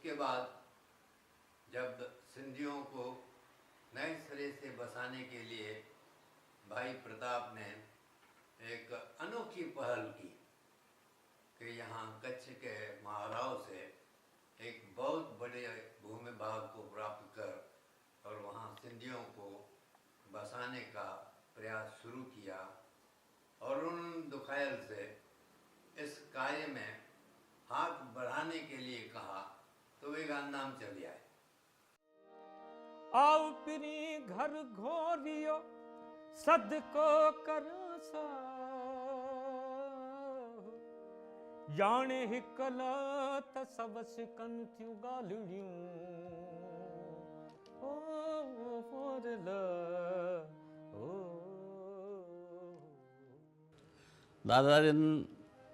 उसके बाद जब सिंधियों को नए सिरे से बसाने के लिए भाई प्रताप ने एक अनोखी पहल की कि यहाँ कच्छ के महाराव से एक बहुत बड़े भूमि भाग को प्राप्त कर और वहाँ सिंधियों को बसाने का प्रयास शुरू किया और उन दुखायल से इस कार्य में हाथ बढ़ाने के लिए कहा तो वे गांधाम चले आए। आओ पिरी घर घोरियो सदको करो सा जाने हिकला त सबस कन थियूं ॻाल्हियूं ओ फोरल ओ। दादाजन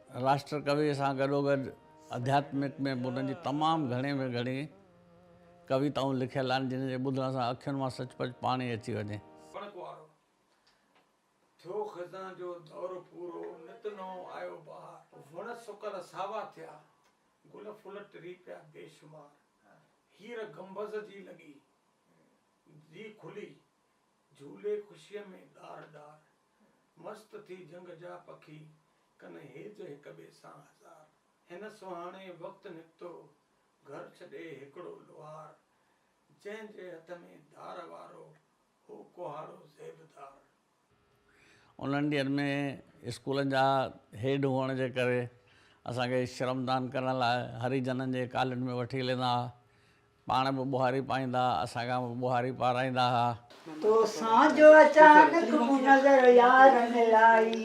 राष्ट्र कवि सां गॾोगॾु आध्यात्मिक में उन्हनि जी तमामु घणे में घणी कविताऊं लिखियल आहिनि जिन जे ॿुधण सां अखियुनि मां सचुपचु पाणी अची वञे। थियो ख़ज़ां जो दौर पूरो नित नओं आयो बहार वण सुकल सावा थिया गुल फुल टिरी पिया बेशुमार हीर गंबज़ जी लॻी जी खुली झूले ख़ुशीअ में डार डार मस्त थी जंग जा पखी कन हेज हिक ॿिए सां हज़ार हिन सुहाणे वक़्तु निकितो घर छॾे हिकिड़ो लोहार जंहिंजे हथ में धार वारो हो कुहाड़ो ज़ेबदार। उन्हनि ॾींहंनि में स्कूलनि जा हेड हुअण जे करे असांखे श्रमदान करण लाइ हरिजननि जे कॉलेज में वठी हलंदा हुआ, पाण बि ॿुहारी पाईंदा, असांखां बि ॿुहारी पाराईंदा हुआ। तो सांझो अचानक मूं नज़र यारनि लाई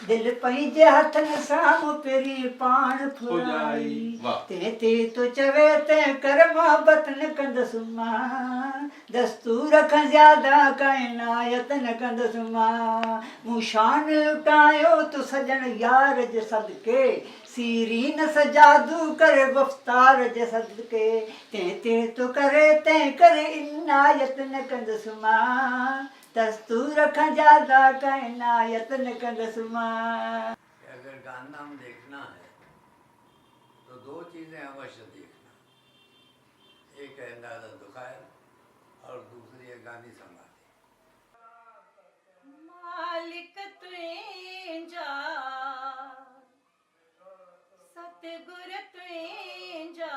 दिलि पंहिंजे हथनि सां मूं पहिरीं पाण फुराई तंहिं ते तो चवे तंहिं कर मोहबत न कंदसि मां दस्तूर खां ज़्यादा काइनायत न कंदसि मां मूं शान लुटायो तो सजण यार जे सदके सीरीन सजादू करे गुफ़्तार जे सदके तंहिं ते तो करे तंहिं करे इनायत न कंदसि मां दस्तूर खां ज़्यादा काइनायत न कंदसि मां। अगर गांधाम देखना है तो दो चीज़ें अवश्य देखना, एक है दादा दुखायल और दूसरी है गांधी समाधि। मालिक तुंहिंजा सतगुर तुंहिंजा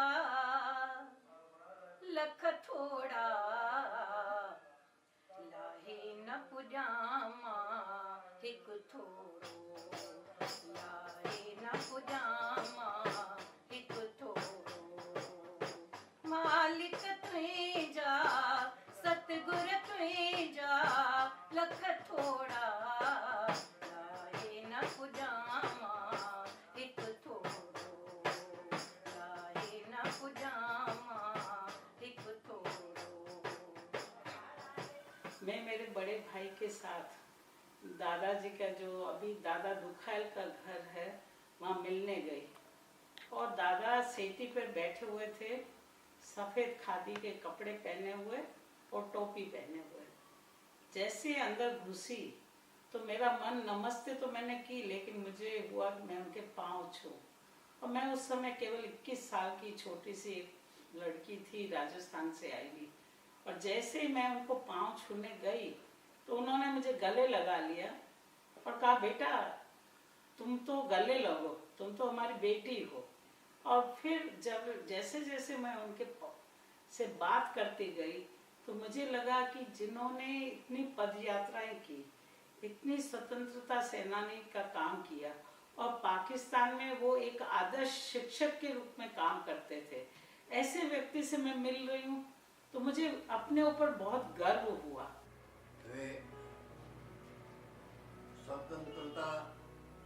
लख थोड़ा लाहे न पुॼामा हिकु थोरो लाहे न पुॼामा हिकु थोरो मालिक तुंहिंजा सतगुर तुंहिंजा लख थोड़ा लाहे न पुॼामा हिकु थोरो लाहे न पुॼामा हिकु थोरो। मैं मेरे बड़े भाई के साथ दादाजी का जो अभी दादा दुखायल का घर है वहाँ मिलने गई और दादा सेटी पर बैठे हुए थे, सफ़ेद खादी के कपड़े पहने हुए और टोपी पहने हुए। जैसे अंदर घुसी तो मेरा मन नमस्ते तो मैंने की, लेकिन मुझे हुआ कि मैं उनके पाँव छूं। और मैं उस समय केवल 21 साल की छोटी सी एक लड़की थी, राजस्थान से आई हुई। और जैसे ही मैं उनको पाँव छूने गई तो उन्होंने मुझे गले लगा लिया और कहा, बेटा तुम तो गले लगो, तुम तो हमारी बेटी हो। और फिर जब जैसे जैसे मैं उनके से बात करती गई तो मुझे लगा कि जिन्होंने इतनी पदयात्राएं की, इतनी स्वतंत्रता सेनानी का काम किया और पाकिस्तान में वो एक आदर्श शिक्षक के रूप में काम करते थे, ऐसे व्यक्ति से मैं मिल रही हूँ तो मुझे अपने ऊपर बहुत गर्व हुआ। वे स्वतंत्रता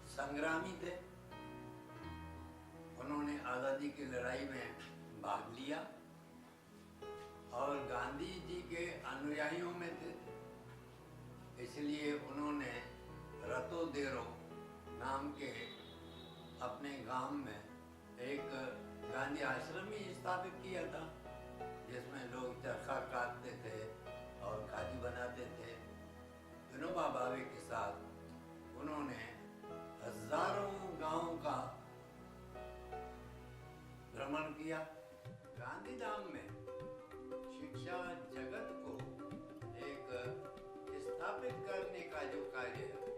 संग्रामी थे, उन्होंने आज़ादी की लड़ाई में भाग लिया और गांधी जी के अनुयायियों में थे, इसलिए उन्होंने रतो देरो नाम के अपने गांव में एक गांधी आश्रम ही स्थापित किया था, जिसमें लोग चरखा काटते थे और खादी बनाते थे। विनोबा भावे के साथ उन्होंने हजारों गांवों का भ्रमण किया। गांधी गांधीधाम में शिक्षा जगत को एक स्थापित करने का जो कार्य